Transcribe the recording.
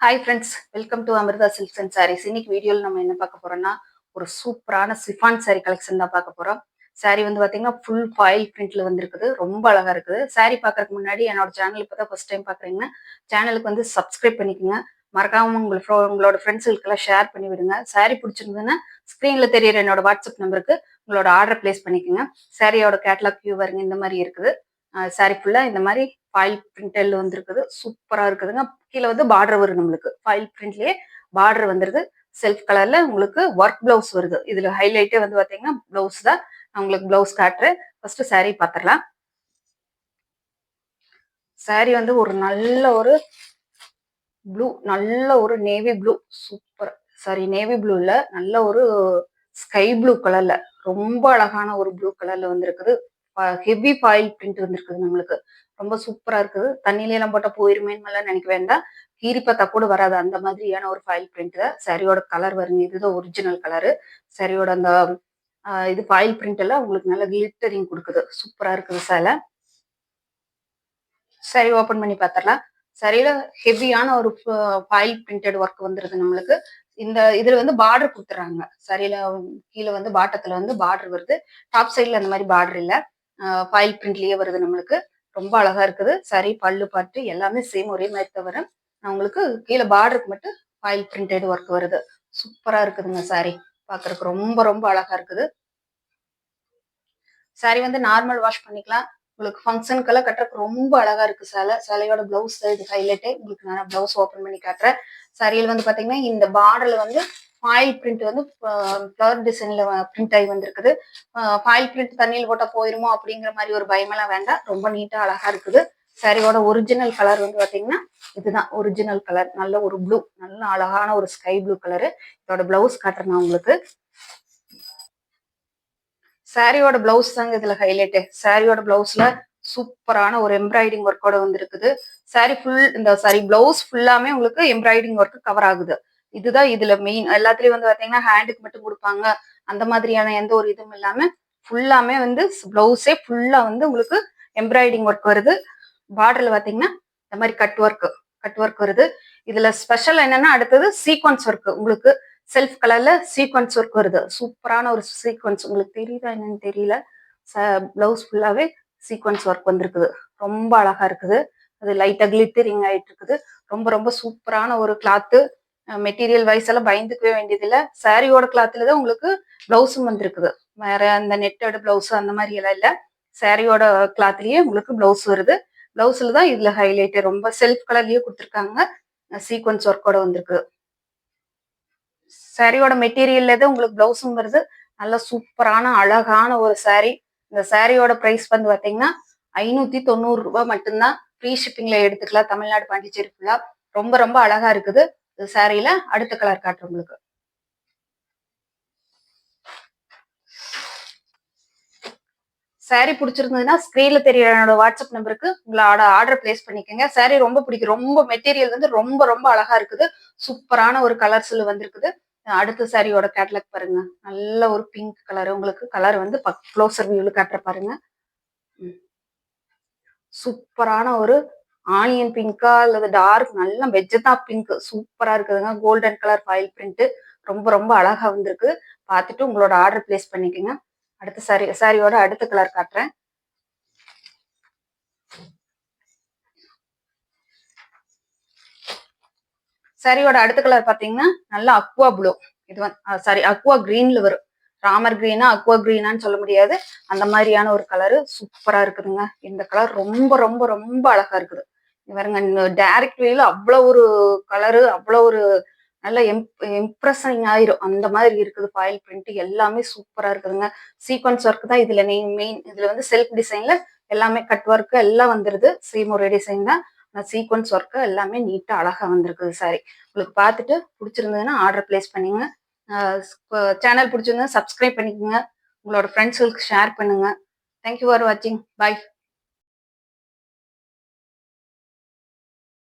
Hi friends, welcome to Amrita silks and sarees. இன்னைக்கு வீடியோவில் நம்ம என்ன பார்க்க போறோம்னா, ஒரு சூப்பரான சிஃபான் சாரீ கலெக்ஷன் தான் பார்க்க போறோம். சாரீ வந்து பார்த்தீங்கன்னா ஃபுல் ஃபாயில் பிரிண்ட்ல வந்திருக்குது. ரொம்ப அழகா இருக்குது. சாரீ பார்க்கறதுக்கு முன்னாடி என்னோட சேனல் இப்போ தான் ஃபர்ஸ்ட் டைம் பார்க்குறீங்கன்னா, சேனலுக்கு வந்து சப்ஸ்கிரைப் பண்ணிக்கோங்க. மறக்காம உங்களோட ஃப்ரெண்ட்ஸுக்கெல்லாம் ஷேர் பண்ணி விடுங்க. சாரீ பிடிச்சிருந்ததுன்னா ஸ்க்ரீனில் தெரியிற என்னோட வாட்ஸ்அப் நம்பருக்கு உங்களோட ஆர்டர் பிளேஸ் பண்ணிக்கோங்க. சாரியோட கேட்லாக் வியூ வருங்க இந்த மாதிரி இருக்குது. சாரீ ஃபுல்லா இந்த மாதிரி ஃபாயில் பிரிண்டல் வந்துருக்குது. சூப்பரா இருக்குதுங்க. கீழே வந்து பார்டர் வரும். நம்மளுக்கு ஃபாயில் பிரிண்ட்லயே பார்டர் வந்துருது. செல்ஃப் கலர்ல உங்களுக்கு ஒர்க் பிளவுஸ் வருது. இதுல ஹைலைட்டே வந்து பாத்தீங்கன்னா பிளவுஸ் தான். நான் உங்களுக்கு பிளவுஸ் காட்டுறேன். ஃபர்ஸ்ட் சாரீ பாத்திரலாம். சாரீ வந்து ஒரு நல்ல ஒரு ப்ளூ, நல்ல ஒரு navy blue, super. Sorry, navy ப்ளூல நல்ல ஒரு ஸ்கை ப்ளூ கலர்ல ரொம்ப அழகான ஒரு ப்ளூ கலர்ல வந்திருக்குது. ஹெவி ஃபாயில் பிரிண்ட் வந்திருக்குது. நம்மளுக்கு ரொம்ப சூப்பரா இருக்குது. தண்ணியில எல்லாம் போட்டா போயிருமேன்னு எல்லாம் நினைக்க வேண்டாம். கீரி பார்த்தா கூட வராது. அந்த மாதிரியான ஒரு ஃபாயில் பிரிண்ட் தான். சாரியோட கலர் வருங்க. இதுதான் ஒரிஜினல் கலரு. சாரியோட அந்த இது ஃபாயில் பிரிண்ட் எல்லாம் உங்களுக்கு நல்ல கிளிட்டரிங் கொடுக்குது. சூப்பரா இருக்குது சேலை. சரி, ஓபன் பண்ணி பாத்திரலாம். சரியில ஹெவியான ஒரு ஃபாயில் பிரிண்டட் ஒர்க் வந்துருது நம்மளுக்கு. இந்த இதுல வந்து பார்டர் கொடுத்துறாங்க. சரியில கீழே வந்து பாட்டத்துல வந்து பார்டர் வருது. டாப் சைட்ல அந்த மாதிரி பார்டர் இல்ல. ஃபாயில் பிரிண்ட்லயே வருது நம்மளுக்கு. ரொம்ப அழகா இருக்குது. சரி, பல்லு பாட்டு எல்லாமே சேம் ஒரே மாதிரி தவிர உங்களுக்கு கீழே பார்டருக்கு மட்டும் ஃபாயில் பிரிண்டட் ஒர்க் வருது. சூப்பரா இருக்குதுங்க சாரி. பாக்குறதுக்கு ரொம்ப ரொம்ப அழகா இருக்குது. சாரி வந்து நார்மல் வாஷ் பண்ணிக்கலாம். உங்களுக்கு ஃபங்க்ஷனுக்கெல்லாம் கட்டுறதுக்கு ரொம்ப அழகா இருக்கு சேலை. சேலையோட பிளவுஸ் இது ஹைலைட்டே. உங்களுக்கு நான் பிளவுஸ் ஓப்பன் பண்ணி காட்டுறேன். சாரியில் வந்து பாத்தீங்கன்னா இந்த பார்டர்ல வந்து ஃபாயில் பிரிண்ட் வந்து ஃபிளவர் டிசைன்ல பிரிண்ட் ஆகி வந்திருக்குது. ஃபாயில் பிரிண்ட் தண்ணியில் போட்டா போயிருமோ அப்படிங்கிற மாதிரி ஒரு பயமெல்லாம் வேண்டாம். ரொம்ப நீட்டா அழகா இருக்குது. சாரியோட ஒரிஜினல் கலர் வந்து பாத்தீங்கன்னா இதுதான் ஒரிஜினல் கலர். நல்ல ஒரு ப்ளூ, நல்ல அழகான ஒரு ஸ்கை ப்ளூ கலரு. இதோட பிளவுஸ் காட்டுறேன் நான் உங்களுக்கு. சாரியோட பிளவுஸ் தாங்க இதுல ஹைலைட்டு. சாரியோட பிளவுஸ்ல சூப்பரான ஒரு எம்ப்ராய்டிங் ஒர்க்கோட வந்துருக்குது. சாரி ஃபுல் இந்த சாரி பிளவுஸ் ஃபுல்லாமே உங்களுக்கு எம்ப்ராய்டிங் ஒர்க் கவர் ஆகுது. இதுதான் இதுல மெயின். எல்லாத்துலயும் வந்து பாத்தீங்கன்னா ஹேண்டுக்கு மட்டும் கொடுப்பாங்க. அந்த மாதிரியான எந்த ஒரு இதுவும் இல்லாம ஃபுல்லாமே வந்து பிளவுஸே ஃபுல்லா வந்து உங்களுக்கு எம்ப்ராய்டிங் ஒர்க் வருது. பார்டர்ல பாத்தீங்கன்னா இந்த மாதிரி கட் ஒர்க் வருது. இதுல ஸ்பெஷல் என்னன்னா அடுத்தது சீக்வன்ஸ் ஒர்க். உங்களுக்கு செல்ஃப் கலர்ல சீக்வன்ஸ் ஒர்க் வருது. சூப்பரான ஒரு சீக்வன்ஸ். உங்களுக்கு தெரியுதா என்னன்னு தெரியல. பிளவுஸ் ஃபுல்லாவே சீக்வன்ஸ் ஒர்க் வந்திருக்குது. ரொம்ப அழகா இருக்குது. அது லைட்டா கிளிட்டரிங் ஆயிட்டு இருக்குது. ரொம்ப ரொம்ப சூப்பரான ஒரு கிளாத்து. மெட்டீரியல் வைஸ் எல்லாம் பயந்துக்கவே வேண்டியதில்லை. சாரியோட கிளாத்ல தான் உங்களுக்கு பிளவுஸும் வந்திருக்குது. வேற அந்த நெட்டோட பிளவுஸ் அந்த மாதிரி எல்லாம் இல்ல. சாரியோட கிளாத்லயே உங்களுக்கு பிளவுஸ் வருது. பிளவுஸ்ல தான் இதுல ஹைலைட். ரொம்ப செல்ஃப் கலர்லயே கொடுத்துருக்காங்க. சீக்வன்ஸ் ஒர்க்கோட வந்திருக்கு. சாரியோட மெட்டீரியல்ல தான் உங்களுக்கு பிளவுஸும் வருது. நல்ல சூப்பரான அழகான ஒரு சாரி. இந்த சாரியோட பிரைஸ் வந்து பாத்தீங்கன்னா 590 ரூபாய் மட்டும்தான். ஃப்ரீ ஷிப்பிங்ல எடுத்துக்கலாம். தமிழ்நாடு, பாண்டிச்சேரி ஃபுல்லா. ரொம்ப ரொம்ப அழகா இருக்குது. இந்த சாரியில அடுத்த கலர் காட்டுறேன் உங்களுக்கு. சாரி பிடிச்சிருந்ததுன்னா ஸ்கிரீன்ல தெரியற என்னோட வாட்ஸ்அப் நம்பருக்கு உங்களோட ஆர்டர் பிளேஸ் பண்ணிக்கோங்க. சாரி ரொம்ப பிடிக்கும். ரொம்ப மெட்டீரியல் வந்து ரொம்ப ரொம்ப அழகா இருக்குது. சூப்பரான ஒரு கலர்ஸ்ல வந்திருக்குது. அடுத்த சாரியோட கேட்லாக் பாருங்க. நல்ல ஒரு பிங்க் கலர். உங்களுக்கு கலர் வந்து க்ளோசர் வியூல காட்டுற பாருங்க. சூப்பரான ஒரு ஆனியன் பிங்கா அல்லது டார்க் நல்ல மெஜந்தா பிங்க் சூப்பரா இருக்குதுங்க. கோல்டன் கலர் ஃபாயில் பிரிண்ட் ரொம்ப ரொம்ப அழகா வந்திருக்கு. பார்த்துட்டு உங்களோட ஆர்டர் பிளேஸ் பண்ணிக்கோங்க. அடுத்த சாரியோட அடுத்த கலர் காட்டுறேன். சாரியோட அடுத்த கலர் பாத்தீங்கன்னா நல்ல அக்வா ப்ளூ. இது சாரி அக்வா கிரீன்ல வரும். ராமர் கிரீனா அக்வா கிரீனான்னு சொல்ல முடியாது. அந்த மாதிரியான ஒரு கலரு சூப்பரா இருக்குதுங்க. இந்த கலர் ரொம்ப ரொம்ப ரொம்ப அழகா இருக்குது. பாருங்க, டைரக்ட் வேல அவ்வளவு ஒரு கலரு, அவ்வளவு ஒரு நல்ல இம்ப்ரெஷனிங் ஆயிரும். அந்த மாதிரி இருக்குது. ஃபாயில் பிரிண்ட் எல்லாமே சூப்பரா இருக்குதுங்க. சீக்வன்ஸ் ஒர்க் தான் இதுல மெயின். இதுல வந்து செல்ஃப் டிசைன்ல எல்லாமே கட் ஒர்க் எல்லாம் வந்துருது. சேம் ஒரே டிசைன் தான். சீக்வன்ஸ் ஒர்க் எல்லாமே நீட்டா அழகா வந்திருக்குது சாரி. உங்களுக்கு பார்த்துட்டு பிடிச்சிருந்ததுன்னா ஆர்டர் பிளேஸ் பண்ணுங்க. சேனல் பிடிச்சிருந்தா சப்ஸ்கிரைப் பண்ணிக்கோங்க. உங்களோட ஃப்ரெண்ட்ஸுகளுக்கு ஷேர் பண்ணுங்க. தேங்க்யூ ஃபார் வாட்சிங். பாய்.